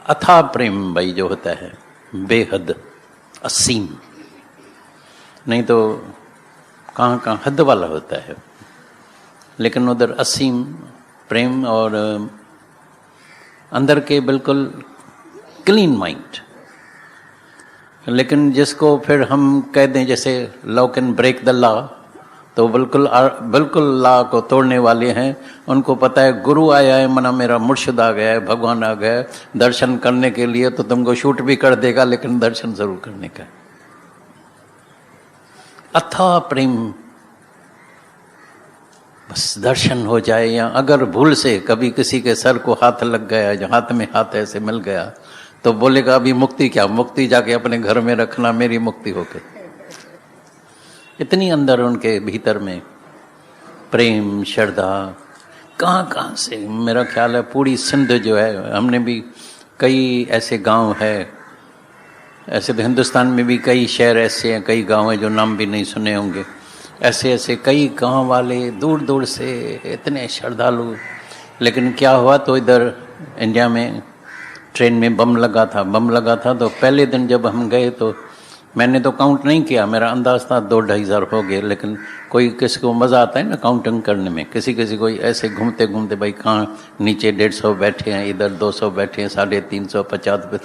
अथाह प्रेम भाई जो होता है, बेहद, असीम, नहीं तो कहाँ कहाँ हद वाला होता है, लेकिन उधर असीम प्रेम और अंदर के बिल्कुल क्लीन माइंड। लेकिन जिसको फिर हम कह दें जैसे love can break the law, तो बिल्कुल लॉ को तोड़ने वाले हैं। उनको पता है गुरु आया है, मना मेरा मुर्शिद आ गया है, भगवान आ गया है दर्शन करने के लिए, तो तुमको शूट भी कर देगा लेकिन दर्शन जरूर करने का। अथाह प्रेम, बस दर्शन हो जाए। या अगर भूल से कभी किसी के सर को हाथ लग गया, जो हाथ में हाथ ऐसे मिल गया, तो बोलेगा अभी मुक्ति क्या, मुक्ति जाके अपने घर में रखना, मेरी मुक्ति हो गई। इतनी अंदर उनके भीतर में प्रेम श्रद्धा कहाँ कहाँ से। मेरा ख्याल है पूरी सिंध जो है, हमने भी कई ऐसे गांव है, ऐसे तो हिंदुस्तान में भी कई शहर ऐसे हैं, कई गांव हैं जो नाम भी नहीं सुने होंगे, ऐसे ऐसे कई गांव वाले दूर दूर से इतने श्रद्धालु। लेकिन क्या हुआ, तो इधर इंडिया में ट्रेन में बम लगा था, तो पहले दिन जब हम गए तो मैंने तो काउंट नहीं किया, मेरा अंदाज था 2-2.5 हज़ार हो गए। लेकिन कोई किसी को मज़ा आता है ना काउंटिंग करने में, किसी को ऐसे घूमते घूमते भाई कहाँ नीचे 150 बैठे हैं, इधर 200 बैठे हैं, 350, 50,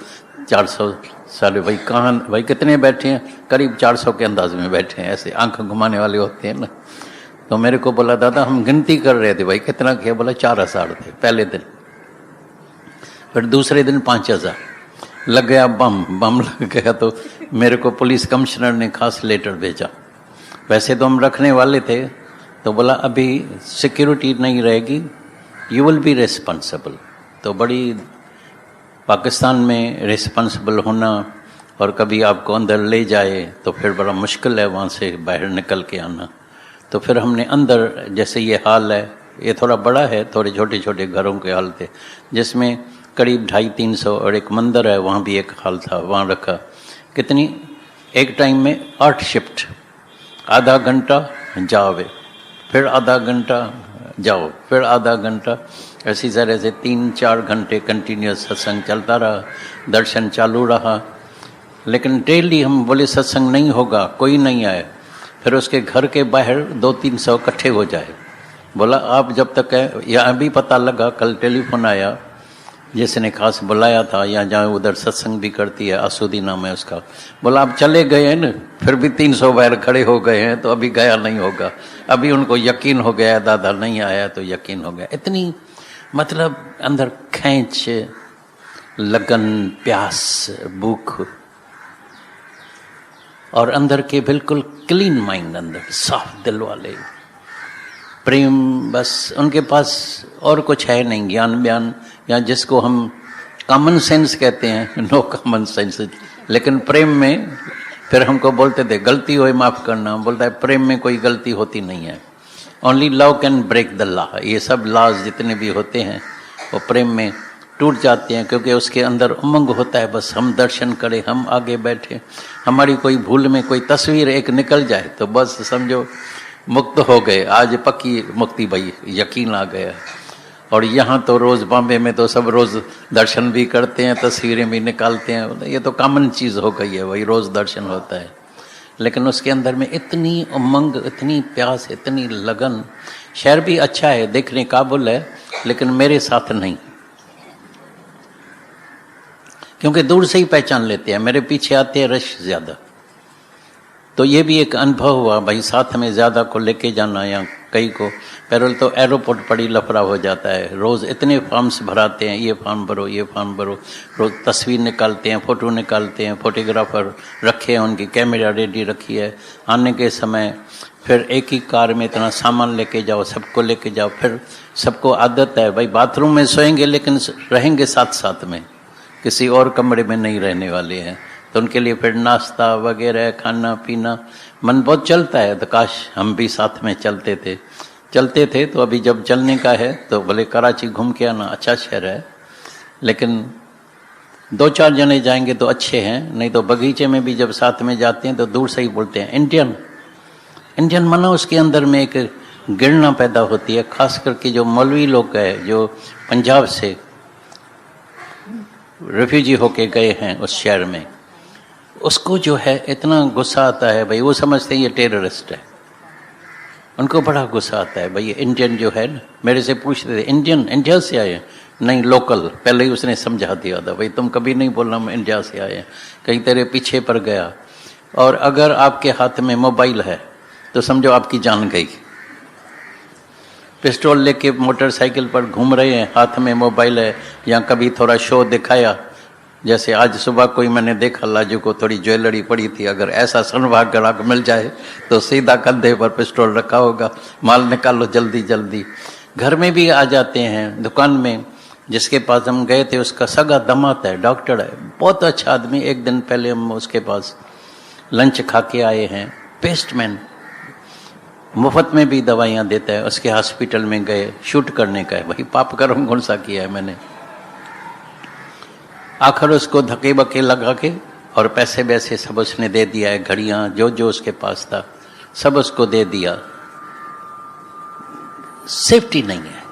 400, सारे भाई कहाँ भाई कितने बैठे हैं, करीब 400 के अंदाज में बैठे हैं, ऐसे आंख घुमाने वाले होते हैं ना। तो मेरे को बोला दादा हम गिनती कर रहे थे भाई कितना किया, बोला 4,000 थे पहले दिन। फिर दूसरे दिन 5,000 लग गया, बम लग गया। तो मेरे को पुलिस कमिश्नर ने खास लेटर भेजा, वैसे तो हम रखने वाले थे, तो बोला अभी सिक्योरिटी नहीं रहेगी, यू विल बी रिस्पॉन्सिबल। तो बड़ी पाकिस्तान में रिस्पॉन्सिबल होना और कभी आपको अंदर ले जाए तो फिर बड़ा मुश्किल है वहाँ से बाहर निकल के आना। तो फिर हमने अंदर, जैसे ये हाल है, ये थोड़ा बड़ा है, थोड़े छोटे छोटे घरों के हाल थे, जिसमें करीब 250-300, और एक मंदिर है वहाँ भी एक हाल था, वहाँ रखा। कितनी, एक टाइम में 8 शिफ्ट, आधा घंटा जाओ, फिर आधा घंटा जाओ, फिर आधा घंटा, ऐसी तरह से 3-4 घंटे कंटिन्यूस सत्संग चलता रहा, दर्शन चालू रहा। लेकिन डेली हम बोले सत्संग नहीं होगा, कोई नहीं आए। फिर उसके घर के बाहर 200-300 इकट्ठे हो जाए। बोला आप जब तक है, यहाँ भी पता लगा, कल टेलीफोन आया, जिसने खास बुलाया था, यहाँ जहाँ उधर सत्संग भी करती है, आसुदी नाम है उसका, बोला आप चले गए हैं ना, फिर भी 300 बाहर खड़े हो गए हैं, तो अभी गया नहीं होगा। अभी उनको यकीन हो गया दादा नहीं आया, तो यकीन हो गया। इतनी मतलब अंदर खींच, लगन, प्यास, भूख, और अंदर के बिल्कुल क्लीन माइंड, अंदर साफ दिल वाले, प्रेम, बस उनके पास और कुछ है नहीं, ज्ञान बयान, या जिसको हम कॉमन सेंस कहते हैं, नो कॉमन सेंस। लेकिन प्रेम में फिर हमको बोलते थे गलती हो माफ़ करना, बोलता है प्रेम में कोई गलती होती नहीं है, only love can break the law. ये सब लॉज जितने भी होते हैं वो प्रेम में टूट जाते हैं, क्योंकि उसके अंदर उमंग होता है, बस हम दर्शन करें, हम आगे बैठे, हमारी कोई भूल में कोई तस्वीर एक निकल जाए तो बस समझो मुक्त हो गए, आज पक्की मुक्ति भाई, यकीन आ गया। और यहाँ तो रोज़ बॉम्बे में तो सब रोज़ दर्शन भी करते हैं, तस्वीरें भी निकालते हैं, ये तो कॉमन चीज़ हो गई है, वही रोज़ दर्शन होता है। लेकिन उसके अंदर में इतनी उमंग, इतनी प्यास, इतनी लगन। शहर भी अच्छा है, देखने काबुल है, लेकिन मेरे साथ नहीं, क्योंकि दूर से ही पहचान लेते हैं, मेरे पीछे आते हैं रश ज़्यादा। तो ये भी एक अनुभव हुआ भाई, साथ में ज़्यादा को लेके जाना, या कई को पैरोल तो एयरपोर्ट पड़ी लफड़ा हो जाता है। रोज़ इतने फॉर्म्स भराते हैं, ये फॉर्म भरो, ये फॉर्म भरो, रोज़ तस्वीर निकालते हैं, फ़ोटो निकालते हैं, फोटोग्राफर रखे हैं, उनकी कैमरा रेडी रखी है। आने के समय फिर एक ही कार में इतना सामान लेके जाओ, सबको लेके जाओ। फिर सबको आदत है भाई बाथरूम में सोएंगे, लेकिन रहेंगे साथ साथ में, किसी और कमरे में नहीं रहने वाले हैं। तो उनके लिए फिर नाश्ता वगैरह, खाना पीना, मन बहुत चलता है। तो काश हम भी साथ में चलते थे। तो अभी जब चलने का है तो भले कराची घूम के आना, अच्छा शहर है, लेकिन 2-4 जने जाएंगे तो अच्छे हैं, नहीं तो बगीचे में भी जब साथ में जाते हैं तो दूर से ही बोलते हैं इंडियन माना उसके अंदर में एक गिरना पैदा होती है। खास करके जो मौलवी लोग हैं, जो पंजाब से, रेफ्यूजी होके गए हैं उस शहर में, उसको जो है इतना गुस्सा आता है भाई, वो समझते हैं ये टेररिस्ट है, उनको बड़ा गुस्सा आता है भाई ये इंडियन जो है ना। मेरे से पूछते थे इंडियन, इंडिया से आए? नहीं, लोकल। पहले ही उसने समझा दिया था भाई तुम कभी नहीं बोलना हम इंडिया से आए हैं, कहीं तेरे पीछे पड़ गया। और अगर आपके हाथ में मोबाइल है तो समझो आपकी जान गई। पिस्टल लेके मोटरसाइकिल पर घूम रहे हैं, हाथ में मोबाइल है, या कभी थोड़ा शो दिखाया, जैसे आज सुबह कोई मैंने देखा लाजू को थोड़ी ज्वेलरी पड़ी थी, अगर ऐसा सनभाग ग्राहक मिल जाए तो सीधा कंधे पर पिस्टल रखा होगा, माल निकालो जल्दी जल्दी। घर में भी आ जाते हैं। दुकान में जिसके पास हम गए थे उसका सगा दामाद है, डॉक्टर है, बहुत अच्छा आदमी। एक दिन पहले हम उसके पास लंच खा के आए हैं। पेस्टमैन, मुफ्त में भी दवाइयाँ देता है। उसके हॉस्पिटल में गए, शूट करने का है भाई, पाप कर्म कौन सा किया है मैंने। आखिर उसको धक्के बके लगा के और पैसे वैसे सब उसने दे दिया है, घड़ियाँ जो जो उसके पास था सब उसको दे दिया। सेफ्टी नहीं है,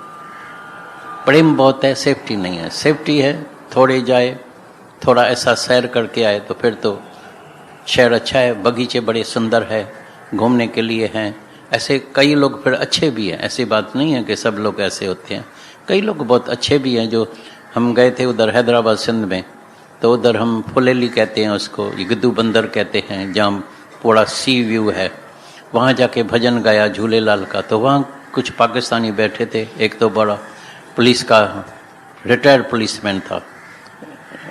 प्रेम बहुत है, सेफ्टी नहीं है। सेफ्टी है थोड़े जाए, थोड़ा ऐसा सैर करके आए तो फिर तो शहर अच्छा है, बगीचे बड़े सुंदर है, घूमने के लिए हैं। ऐसे कई लोग फिर अच्छे भी हैं, ऐसी बात नहीं है कि सब लोग ऐसे होते हैं, कई लोग बहुत अच्छे भी हैं। जो हम गए थे उधर हैदराबाद सिंध में, तो उधर हम फुलेली कहते हैं उसको, गिद्दू बंदर कहते हैं, जहाँ पूरा सी व्यू है। वहाँ जाके भजन गाया झूलेलाल का, तो वहाँ कुछ पाकिस्तानी बैठे थे। एक तो बड़ा पुलिस का रिटायर्ड पुलिसमैन था,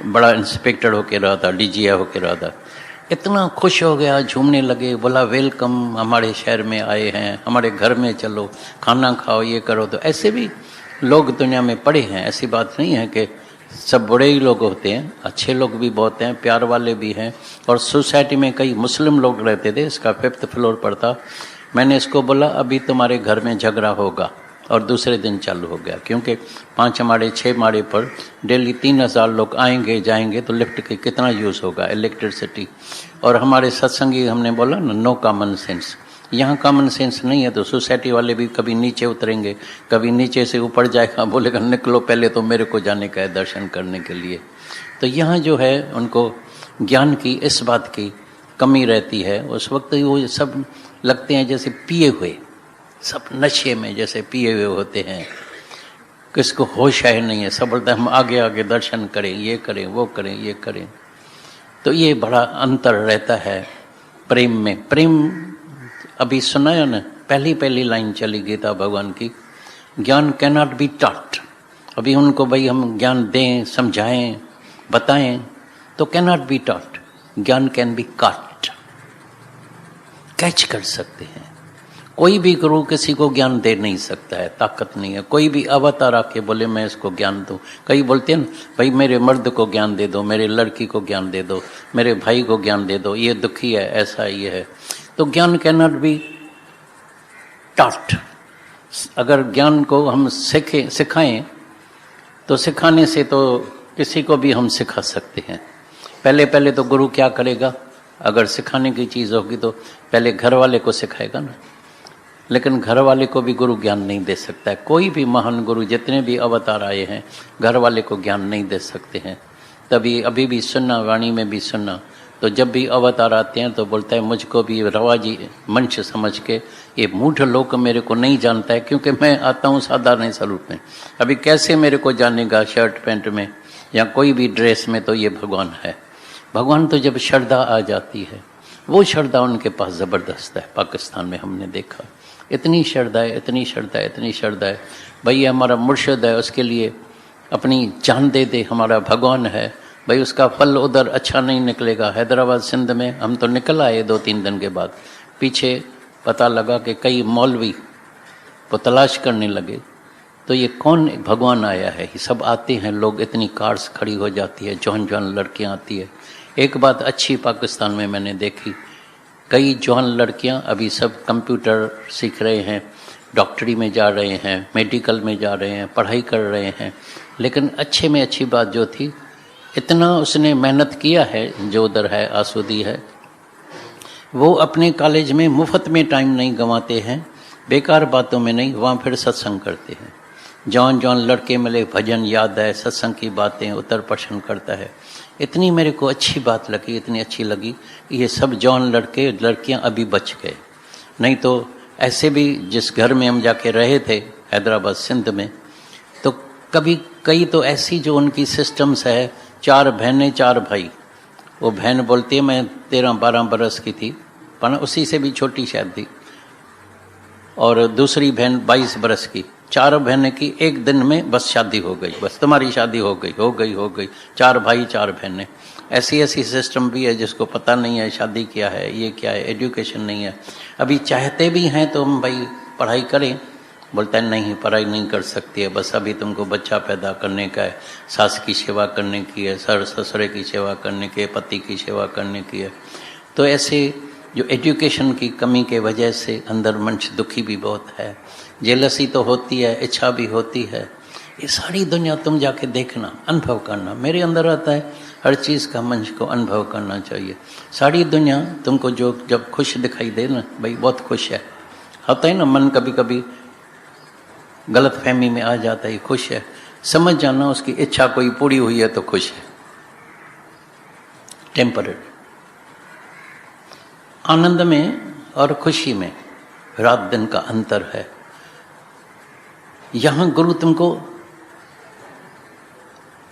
बड़ा इंस्पेक्टर होके रहा था, DGI होके रहा था। इतना खुश हो गया, झूमने लगे, बोला वेलकम, हमारे शहर में आए हैं, हमारे घर में चलो, खाना खाओ, ये करो। तो ऐसे भी लोग दुनिया में पड़े हैं, ऐसी बात नहीं है कि सब बुरे ही लोग होते हैं, अच्छे लोग भी बहुत हैं, प्यार वाले भी हैं। और सोसाइटी में कई मुस्लिम लोग रहते थे, इसका 5th फ्लोर पर था। मैंने इसको बोला अभी तुम्हारे घर में झगड़ा होगा, और दूसरे दिन चालू हो गया, क्योंकि 5 माड़े 6 माड़े पर डेली 3000 लोग आएंगे जाएंगे, तो लिफ्ट के कितना यूज़ होगा, इलेक्ट्रिसिटी। और हमारे सत्संगी, हमने बोला ना, नो कॉमन सेंस। यहाँ कॉमन सेंस नहीं है, तो सोसाइटी वाले भी कभी नीचे उतरेंगे, कभी नीचे से ऊपर जाएगा, बोलेगा निकलो पहले तो मेरे को जाने का है दर्शन करने के लिए। तो यहाँ जो है उनको ज्ञान की इस बात की कमी रहती है। उस वक्त वो सब लगते हैं जैसे पिए हुए, सब नशे में जैसे पिए हुए होते हैं, किसको होश है नहीं है, सब बोलते हैं हम आगे आगे दर्शन करें, ये करें, वो करें, ये करें। तो ये बड़ा अंतर रहता है प्रेम में। प्रेम अभी सुनाया ना, पहली लाइन चली गीता भगवान की, ज्ञान कैन नॉट बी टॉट। अभी उनको भाई हम ज्ञान दें, समझाएं, बताएं, तो कैन नॉट बी टॉट। ज्ञान कैन बी कॉट, कैच कर सकते हैं। कोई भी गुरु किसी को ज्ञान दे नहीं सकता है, ताकत नहीं है। कोई भी अवतार आके बोले मैं इसको ज्ञान दूं, कई बोलते हैं ना भाई मेरे मर्द को ज्ञान दे दो, मेरे लड़की को ज्ञान दे दो, मेरे भाई को ज्ञान दे दो, ये दुखी है, ऐसा ये है। तो ज्ञान कैन नॉट बी टॉट। अगर ज्ञान को हम सिखाएं तो सिखाने से तो किसी को भी हम सिखा सकते हैं। पहले तो गुरु क्या करेगा, अगर सिखाने की चीज़ होगी तो पहले घर वाले को सिखाएगा ना, लेकिन घर वाले को भी गुरु ज्ञान नहीं दे सकता है। कोई भी महान गुरु, जितने भी अवतार आए हैं, घर वाले को ज्ञान नहीं दे सकते हैं। तभी अभी भी सुनना, वाणी में भी सुनना, तो जब भी अवतार आते हैं तो बोलता है मुझको भी रवाजी मंच समझ के, ये मूढ़ लोक मेरे को नहीं जानता है, क्योंकि मैं आता हूँ साधारण स्वरूप में। अभी कैसे मेरे को जानेगा शर्ट पैंट में या कोई भी ड्रेस में, तो ये भगवान है। भगवान तो जब श्रद्धा आ जाती है, वो श्रद्धा उनके पास ज़बरदस्त है। पाकिस्तान में हमने देखा, इतनी श्रद्धा है, इतनी श्रद्धा है, इतनी श्रद्धा है। भाई ये हमारा मुर्शिद है, उसके लिए अपनी जान दे दे, हमारा भगवान है भाई, उसका फल उधर अच्छा नहीं निकलेगा। हैदराबाद सिंध में हम तो निकल आए 2-3 दिन के बाद, पीछे पता लगा कि कई मौलवी को तलाश करने लगे, तो ये कौन भगवान आया है। ये सब आते हैं लोग, इतनी कार्स खड़ी हो जाती है, जौन लड़कियाँ आती है। एक बात अच्छी पाकिस्तान में मैंने देखी, कई जवान लड़कियां अभी सब कंप्यूटर सीख रहे हैं, डॉक्टरी में जा रहे हैं, मेडिकल में जा रहे हैं, पढ़ाई कर रहे हैं। लेकिन अच्छे में अच्छी बात जो थी, इतना उसने मेहनत किया है, जो उधर है आसूदी है, वो अपने कॉलेज में मुफ्त में टाइम नहीं गंवाते हैं, बेकार बातों में नहीं, वहाँ फिर सत्संग करते हैं। जौन जौन लड़के मिले भजन याद है, सत्संग की बातें उत्तर प्रश्न करता है। इतनी मेरे को अच्छी बात लगी, इतनी अच्छी लगी कि ये सब जौन लड़के लड़कियां अभी बच गए। नहीं तो ऐसे भी जिस घर में हम जाके रहे थे हैदराबाद सिंध में, तो कभी कई तो ऐसी जो उनकी सिस्टम्स है, 4 बहनें 4 भाई। वो बहन बोलती है मैं 13-12 बरस की थी, पर उसी से भी छोटी शायद थी, और दूसरी बहन 22 बरस की। 4 बहनें की एक दिन में बस शादी हो गई, बस तुम्हारी शादी हो गई हो गई हो गई। 4 भाई 4 बहनें। ऐसी ऐसी सिस्टम भी है जिसको पता नहीं है शादी क्या है, ये क्या है, एजुकेशन नहीं है। अभी चाहते भी हैं तो हम भाई पढ़ाई करें, बोलता है नहीं पढ़ाई नहीं कर सकती है, बस अभी तुमको बच्चा पैदा करने का है, सास की सेवा करने की है, ससुरे की सेवा करने की है, पति की सेवा करने की है। तो ऐसे जो एजुकेशन की कमी के वजह से अंदर मनुष्य दुखी भी बहुत है। जेलसी तो होती है, इच्छा भी होती है। ये सारी दुनिया तुम जाके देखना, अनुभव करना। मेरे अंदर आता है हर चीज़ का मनुष्य को अनुभव करना चाहिए। सारी दुनिया तुमको जो जब खुश दिखाई दे ना, भाई बहुत खुश है, होता है ना, मन कभी कभी गलत फहमी में आ जाता है, खुश है, समझ जाना उसकी इच्छा कोई पूरी हुई है तो खुश है। टेम्पररी। आनंद में और खुशी में रात दिन का अंतर है। यहां गुरु तुमको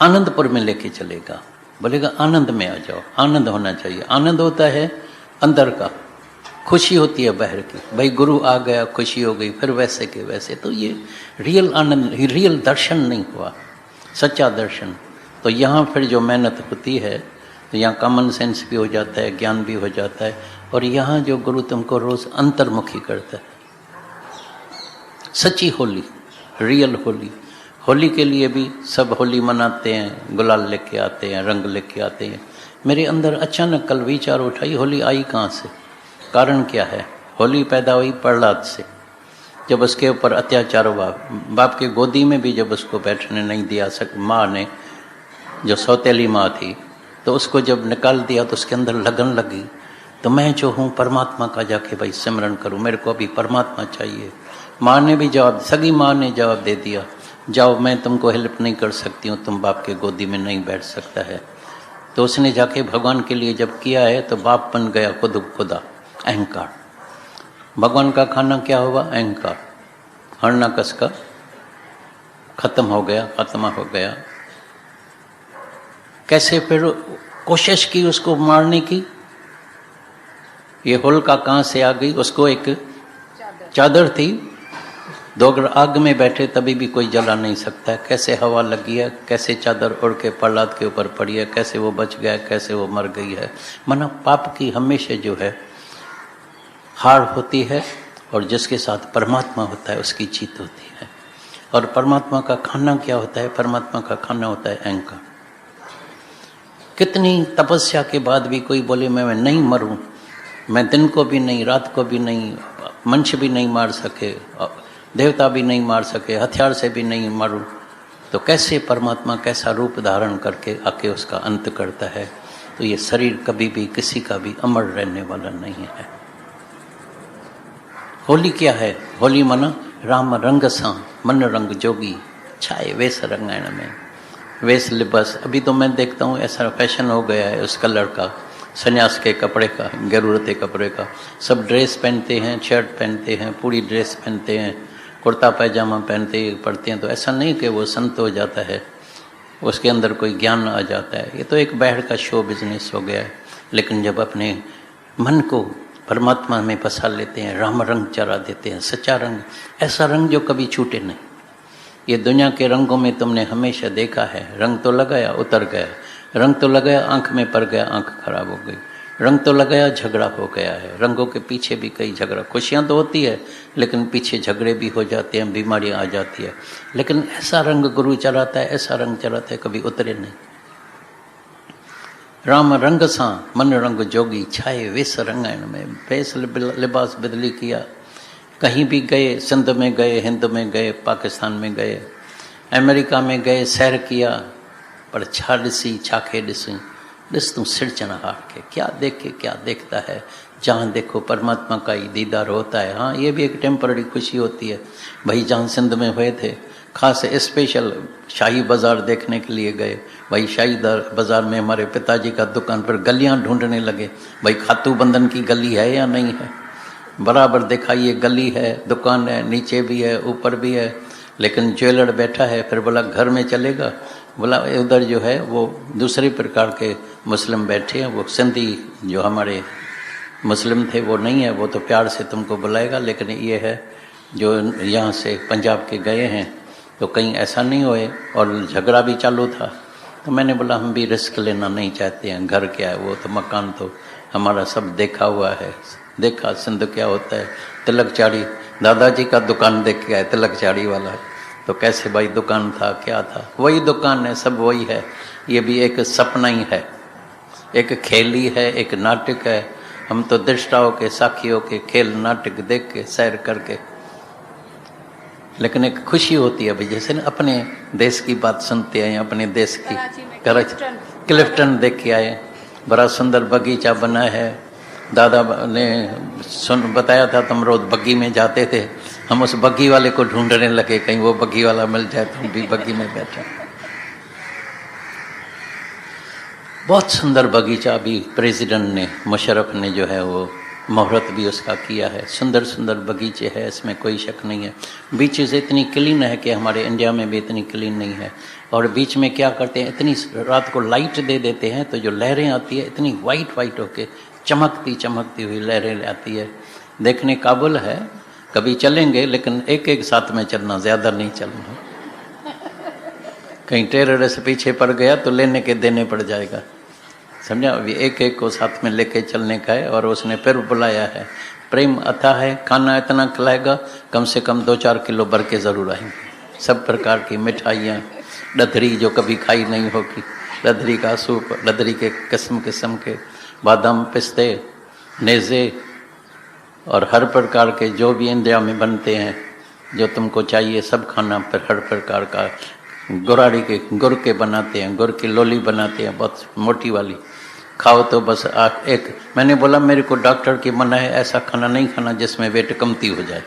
आनंदपुर में लेके चलेगा, बोलेगा आनंद में आ जाओ। आनंद होना चाहिए। आनंद होता है अंदर का, खुशी होती है बाहर की। भाई गुरु आ गया, खुशी हो गई, फिर वैसे के वैसे। तो ये रियल आनंद, रियल दर्शन नहीं हुआ, सच्चा दर्शन। तो यहाँ फिर जो मेहनत होती है, तो यहाँ कॉमन सेंस भी हो जाता है, ज्ञान भी हो जाता है। और यहाँ जो गुरु तुमको रोज अंतर्मुखी करता है। सच्ची होली, रियल होली। होली के लिए भी सब होली मनाते हैं, गुलाल लेके आते हैं, रंग लेके आते हैं। मेरे अंदर अचानक कल विचार उठाई, होली आई कहाँ से, कारण क्या है। होली पैदा हुई प्रहलाद से, जब उसके ऊपर अत्याचार हुआ। बाप के गोदी में भी जब उसको बैठने नहीं दिया माँ ने, जो सौतेली माँ थी, तो उसको जब निकाल दिया तो उसके अंदर लगन लगी। तो मैं जो हूँ परमात्मा का जाके भाई सिमरन करूँ, मेरे को अभी परमात्मा चाहिए। माँ ने भी जवाब, सगी माँ ने जवाब दे दिया, जाओ मैं तुमको हेल्प नहीं कर सकती हूँ, तुम बाप के गोदी में नहीं बैठ सकता है। तो उसने जाके भगवान के लिए जब किया है तो बाप बन गया खुद खुदा, अहंकार। भगवान का खाना क्या हुआ, अहंकार। हरणाकश का खत्म हो गया, खात्मा हो गया। कैसे फिर कोशिश की उसको मारने की, ये होलिका कहाँ से आ गई, उसको एक चादर थी, 2 अगर आग में बैठे तभी भी कोई जला नहीं सकता है। कैसे हवा लगी है, कैसे चादर उड़ के प्रहलाद के ऊपर पड़ी है, कैसे वो बच गया, कैसे वो मर गई है। माना पाप की हमेशा जो है हार होती है, और जिसके साथ परमात्मा होता है उसकी जीत होती है। और परमात्मा का खाना क्या होता है, परमात्मा का खाना होता है अहंकार। कितनी तपस्या के बाद भी कोई बोले मैं नहीं मरूं, मैं दिन को भी नहीं, रात को भी नहीं, मनुष्य भी नहीं मार सके, देवता भी नहीं मार सके, हथियार से भी नहीं मारूं, तो कैसे परमात्मा कैसा रूप धारण करके आके उसका अंत करता है। तो ये शरीर कभी भी किसी का भी अमर रहने वाला नहीं है। होली क्या है, होली मना राम रंग सा मन रंग जोगी, छाए वेश रंगायण में। वेश लिबास, अभी तो मैं देखता हूँ ऐसा फैशन हो गया है उस कलर का, सन्यास के कपड़े का, गेरुरते कपड़े का। सब ड्रेस पहनते हैं, शर्ट पहनते हैं, पूरी ड्रेस पहनते हैं, कुर्ता पैजामा पढ़ते हैं। तो ऐसा नहीं कि वो संत हो जाता है, उसके अंदर कोई ज्ञान आ जाता है। ये तो एक बाहर का शो बिजनेस हो गया है। लेकिन जब अपने मन को परमात्मा में बसा लेते हैं, राम रंग चढ़ा देते हैं, सच्चा रंग, ऐसा रंग जो कभी छूटे नहीं। ये दुनिया के रंगों में तुमने हमेशा देखा है, रंग तो लगाया उतर गया, रंग तो लगाया आंख में पड़ गया, आंख खराब हो गई, रंग तो लगाया झगड़ा हो गया है। रंगों के पीछे भी कई झगड़ा, खुशियाँ तो होती है लेकिन पीछे झगड़े भी हो जाते हैं, बीमारियाँ आ जाती है। लेकिन ऐसा रंग गुरु चलाता है, ऐसा रंग चलाता है, कभी उतरे नहीं। राम रंग सा मन रंग जोगी, छाए वेश रंगायण में। वेश लिबास बदली किया, कहीं भी गए, सिंध में गए, हिंद में गए, पाकिस्तान में गए, अमेरिका में गए, सैर किया, पर छा ॾिसी छाखे ॾिसी, ॾिस तूं सिरचन हार के, क्या देख के क्या देखता है। जहाँ देखो परमात्मा का ही दीदार होता है। हाँ, ये भी एक टेम्पररी खुशी होती है। भाई जहाँ सिंध में हुए थे खास स्पेशल शाही बाज़ार देखने के लिए गए। भाई शाही बाज़ार में हमारे पिताजी का दुकान पर गलियां ढूंढने लगे, भाई खातू बंधन की गली है या नहीं है। बराबर देखा ये गली है, दुकान है, नीचे भी है ऊपर भी है, लेकिन ज्वेलर बैठा है। फिर बोला घर में चलेगा, बोला उधर जो है वो दूसरे प्रकार के मुस्लिम बैठे हैं, वो सिंधी जो हमारे मुस्लिम थे वो नहीं है, वो तो प्यार से तुमको बुलाएगा, लेकिन ये है जो यहाँ से पंजाब के गए हैं तो कहीं ऐसा नहीं होए। और झगड़ा भी चालू था, तो मैंने बोला हम भी रिस्क लेना नहीं चाहते हैं, घर क्या है, वो तो मकान तो हमारा सब देखा हुआ है। देखा सिंध क्या होता है, तिलक चाड़ी दादाजी का दुकान देख के आए, तिलक चाड़ी वाला। तो कैसे भाई दुकान था, क्या था, वही दुकान है, सब वही है। ये भी एक सपना ही है, एक खेल ही है, एक नाटक है। हम तो दृष्टाओं के, साखियों के खेल नाटक देख के सैर करके, लेकिन एक खुशी होती है भाई, जैसे ना अपने देश की बात सुनते हैं, अपने देश की कराची क्लिफ्टन देख के आए, बड़ा सुंदर बगीचा बना है। दादा ने बताया था तुम रोज बग्गी में जाते थे, हम उस बग्गी वाले को ढूंढने लगे, कहीं वो बग्गी वाला मिल जाए तो हम भी बग्गी में बैठे। बहुत सुंदर बगीचा, अभी प्रेसिडेंट ने, मुशर्रफ ने जो है वो मुहूर्त भी उसका किया है। सुंदर सुंदर बगीचे है, इसमें कोई शक नहीं है। बीचेस इतनी क्लीन है कि हमारे इंडिया में भी इतनी क्लीन नहीं है। और बीच में क्या करते हैं, इतनी रात को लाइट दे देते हैं तो जो लहरें आती है इतनी वाइट वाइट होके चमकती चमकती हुई लहरें आती है, देखने काबिल है। कभी चलेंगे, लेकिन एक एक साथ में चलना, ज़्यादा नहीं चलना। कहीं टेररिस्ट पीछे पड़ गया तो लेने के देने पड़ जाएगा, समझा। अभी एक एक को साथ में लेके चलने का है। और उसने फिर बुलाया है, प्रेम अथा है, खाना इतना खिलाएगा कम से कम 2-4 किलो भर के ज़रूर आएंगे। सब प्रकार की मिठाइयाँ, डधरी जो कभी खाई नहीं होगी, डधरी का सूप, डधरी के किस्म किस्म के बादाम, पिस्ते, नेज़े और हर प्रकार के जो भी इंडिया में बनते हैं, जो तुमको चाहिए सब खाना। फिर हर प्रकार का गुराड़ी के गुड़ के बनाते हैं, गुड़ की लोली बनाते हैं, बहुत मोटी वाली, खाओ तो बस एक। मैंने बोला मेरे को डॉक्टर की मना है, ऐसा खाना नहीं खाना जिसमें वेट कमती हो जाए।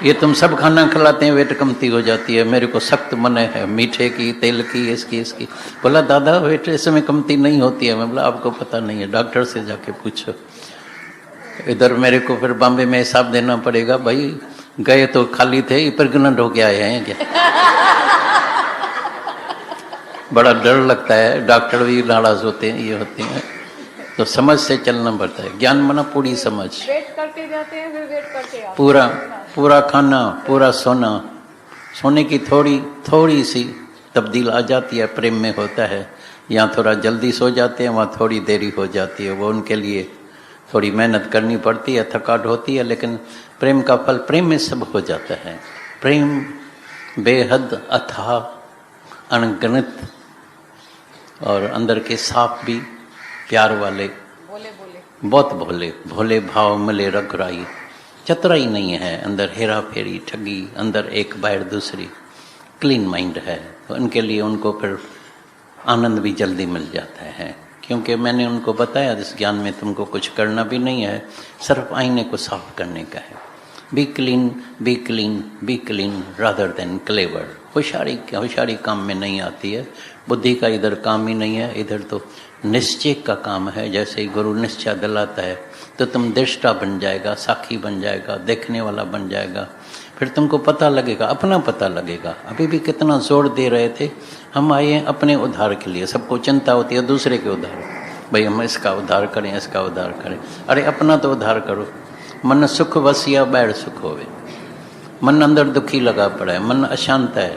ये तुम सब खाना खिलाते हैं, वेट कमती हो जाती है, मेरे को सख्त मना है, मीठे की, तेल की, इसकी। बोला दादा वेट इसमें कमती नहीं होती है। मैं बोला आपको पता नहीं है, डॉक्टर से जाके पूछो। इधर मेरे को फिर बॉम्बे में हिसाब देना पड़ेगा, भाई गए तो खाली थे, प्रेग्नेंट होके आए हैं क्या। बड़ा डर लगता है, डॉक्टर भी नाराज होते हैं, ये होते हैं। तो समझ से चलना पड़ता है, ज्ञान मना पूरी समझ। वेट करते जाते हैं, फिर वेट करते आते हैं। पूरा खाना, पूरा सोना, सोने की थोड़ी सी तब्दील आ जाती है, प्रेम में होता है। यहाँ थोड़ा जल्दी सो जाते हैं, वहाँ थोड़ी देरी हो जाती है। वो उनके लिए थोड़ी मेहनत करनी पड़ती है, थकावट होती है, लेकिन प्रेम का फल प्रेम में सब हो जाता है। प्रेम बेहद अथाह, अनगिनत, और अंदर के सांप भी प्यार वाले, बहुत भोले भाव मिले रघुराई। चतुराई नहीं है अंदर, हेरा फेरी, ठगी, अंदर एक बाहर दूसरी, क्लीन माइंड है। तो उनके लिए उनको फिर आनंद भी जल्दी मिल जाता है, क्योंकि मैंने उनको बताया इस ज्ञान में तुमको कुछ करना भी नहीं है, सिर्फ आईने को साफ करने का है। B clean, B clean, B clean rather than clever. होशियारी काम में नहीं आती है, बुद्धि का इधर काम ही नहीं है, इधर तो निश्चय का काम है। जैसे ही गुरु निश्चय दिलाता है तो तुम दृष्टा बन जाएगा, साखी बन जाएगा, देखने वाला बन जाएगा। फिर तुमको पता लगेगा, अपना पता लगेगा। अभी भी कितना जोर दे रहे थे, हम आए हैं अपने उद्धार के लिए। सबको चिंता होती है दूसरे के उद्धार, भाई हम इसका उद्धार करें, इसका उद्धार करें। अरे अपना तो उद्धार करो। मन सुख वसिया बैर सुख होवे। मन अंदर दुखी लगा पड़ा है, मन अशांत है,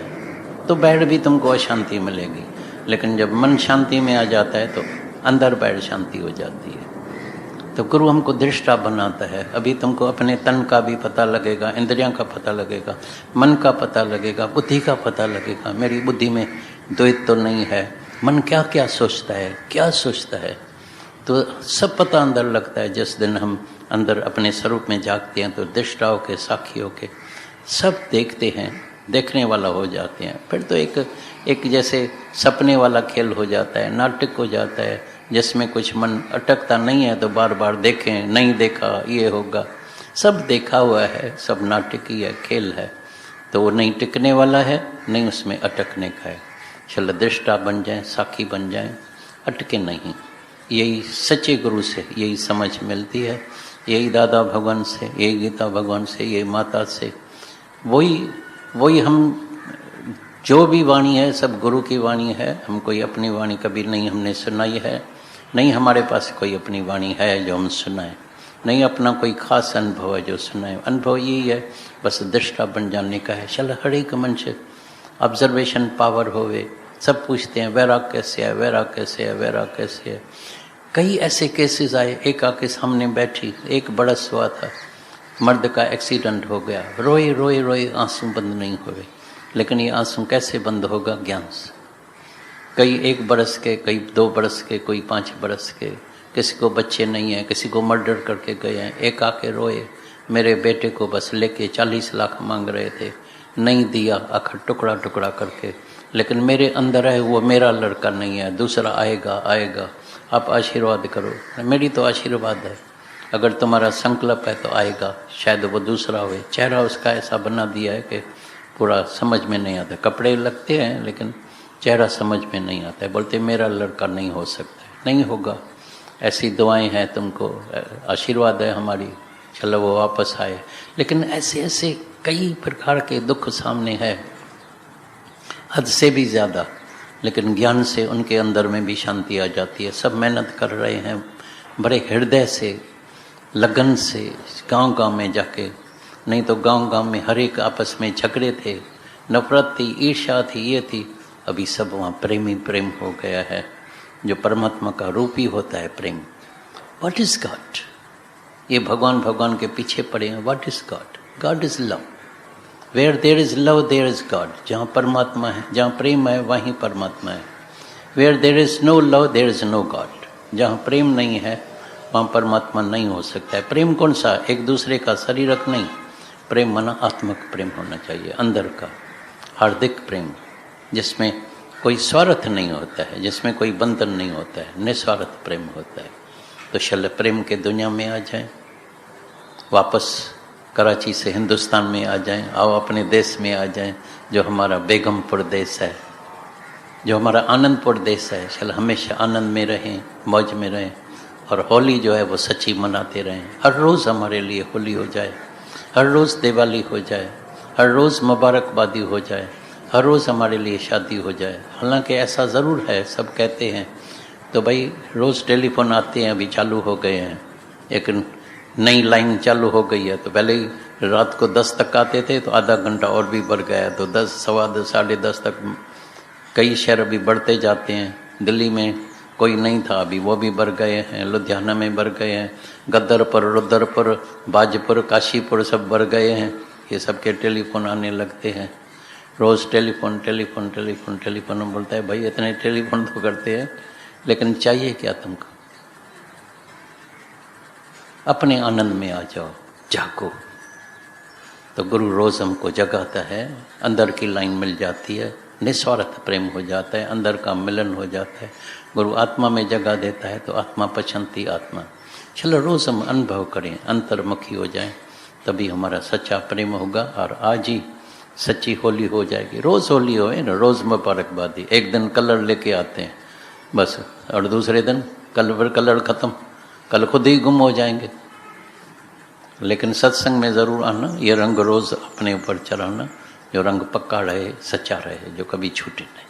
तो बैर भी तुमको अशांति मिलेगी। लेकिन जब मन शांति में आ जाता है तो अंदर बैर शांति हो जाती है। तो गुरु हमको दृष्टा बनाता है। अभी तुमको अपने तन का भी पता लगेगा, इंद्रियों का पता लगेगा, मन का पता लगेगा, बुद्धि का पता लगेगा। मेरी बुद्धि में द्वैत तो नहीं है, मन क्या क्या सोचता है, क्या सोचता है, तो सब पता अंदर लगता है। जिस दिन हम अंदर अपने स्वरूप में जागते हैं तो दृष्टाओं के, साखियों के सब देखते हैं, देखने वाला हो जाते हैं। फिर तो एक जैसे सपने वाला खेल हो जाता है, नाटक हो जाता है, जिसमें कुछ मन अटकता नहीं है तो बार बार देखें, नहीं देखा ये होगा। सब देखा हुआ है, सब नाटक ही है, खेल है। तो वो नहीं टिकने वाला है, नहीं उसमें अटकने का है। चलो दृष्टा बन जाए, साखी बन जाए, अटके नहीं। यही सच्चे गुरु से यही समझ मिलती है, यही दादा भगवान से, यही गीता भगवान से, यही माता से। वही हम जो भी वाणी है सब गुरु की वाणी है। हम कोई अपनी वाणी कभी नहीं हमने सुनाई है, नहीं हमारे पास कोई अपनी वाणी है जो हम सुनाए, नहीं अपना कोई खास अनुभव है जो सुनाए। अनुभव यही है, बस दृष्टा बन जाने का है। चल हर एक मनुष्य ऑब्जर्वेशन पावर होवे। सब पूछते हैं वैराग कैसे है, वैराग कैसे है, वैराग कैसे है। कई ऐसे केसेस आए, एक आके सामने बैठी, एक बड़स हुआ था, मर्द का एक्सीडेंट हो गया, रोए रोए रोए, आंसू बंद नहीं हुए। लेकिन ये आंसू कैसे बंद होगा? ज्ञान से। कई 1 बरस के, कई 2 बरस के, कोई 5 बरस के, किसी को बच्चे नहीं हैं, किसी को मर्डर करके गए हैं। एक आके रोए, मेरे बेटे को बस लेके 40 लाख मांग रहे थे, नहीं दिया, आखिर टुकड़ा टुकड़ा करके। लेकिन मेरे अंदर है वो मेरा लड़का नहीं है, दूसरा आएगा आएगा, आप आशीर्वाद करो। मेरी तो आशीर्वाद है, अगर तुम्हारा संकल्प है तो आएगा, शायद वो दूसरा हो। चेहरा उसका ऐसा बना दिया है कि पूरा समझ में नहीं आता। कपड़े लगते हैं लेकिन चेहरा समझ में नहीं आता है। बोलते मेरा लड़का नहीं हो सकता है, नहीं होगा। ऐसी दुआएं हैं, तुमको आशीर्वाद है हमारी, चलो वो वापस आए। लेकिन ऐसे ऐसे कई प्रकार के दुख सामने है, हद से भी ज़्यादा। लेकिन ज्ञान से उनके अंदर में भी शांति आ जाती है। सब मेहनत कर रहे हैं बड़े हृदय से, लगन से, गांव गांव में जाके। नहीं तो गांव गांव में हर एक आपस में झगड़े थे, नफरत थी, ईर्ष्या थी, ये थी। अभी सब वहाँ प्रेम ही प्रेम हो गया है, जो परमात्मा का रूप ही होता है प्रेम। What is God? ये भगवान भगवान के पीछे पड़े हैं। What is God? God is love. Where there is love there is God. जहाँ परमात्मा है, जहाँ प्रेम है, वहीं परमात्मा है। Where there is no love there is no God. जहाँ प्रेम नहीं है वहाँ परमात्मा नहीं हो सकता है। प्रेम कौन सा? एक दूसरे का शरीरक नहीं, प्रेम माना आत्मक प्रेम होना चाहिए, अंदर का हार्दिक प्रेम, जिसमें कोई स्वार्थ नहीं होता है, जिसमें कोई बंधन नहीं होता है, निस्वार्थ प्रेम होता है। तो चल प्रेम के दुनिया में आ जाएं, वापस कराची से हिंदुस्तान में आ जाएं, आओ अपने देश में आ जाएं, जो हमारा बेगमपुर देश है, जो हमारा आनंदपुर देश है। चल हमेशा आनंद में रहें, मौज में रहें, और होली जो है वो सच्ची मनाते रहें। हर रोज़ हमारे लिए होली हो जाए, हर रोज़ दिवाली हो जाए, हर रोज़ मुबारकबादी हो जाए, हर रोज़ हमारे लिए शादी हो जाए। हालांकि ऐसा ज़रूर है, सब कहते हैं तो भाई रोज़ टेलीफोन आते हैं, अभी चालू हो गए हैं, लेकिन नई लाइन चालू हो गई है। तो पहले ही रात को 10 तक आते थे, तो आधा घंटा और भी बढ़ गया, तो 10, सवा 10, साढ़े 10 तक। कई शहर अभी बढ़ते जाते हैं। दिल्ली में कोई नहीं था, अभी वो भी बढ़ गए हैं, लुधियाना में बढ़ गए हैं, गदरपुर, रुद्रपुर, बाजपुर, काशीपुर सब बढ़ गए हैं। ये सब के टेलीफोन आने लगते हैं, रोज़ टेलीफोन टेलीफोन टेलीफोन टेलीफोन। बोलता है भाई इतने टेलीफोन तो करते हैं, लेकिन चाहिए क्या तुमको? अपने आनंद में आ जाओ, जागो। तो गुरु रोज़ हमको जगाता है, अंदर की लाइन मिल जाती है, निस्वार्थ प्रेम हो जाता है, अंदर का मिलन हो जाता है। गुरु आत्मा में जगा देता है, तो आत्मा पछंती आत्मा। चलो रोज़ हम अनुभव करें, अंतर्मुखी हो जाएं, तभी हमारा सच्चा प्रेम होगा। और आज ही सच्ची होली हो जाएगी। रोज़ होली होए ना, रोज़ मुबारकबादी। एक दिन कलर लेके आते हैं बस, और दूसरे दिन कलर ख़त्म, कल खुद ही गुम हो जाएंगे। लेकिन सत्संग में ज़रूर आना, ये रंग रोज़ अपने ऊपर चढ़ाना, जो रंग पक्का रहे, सच्चा रहे, जो कभी छूटे नहीं।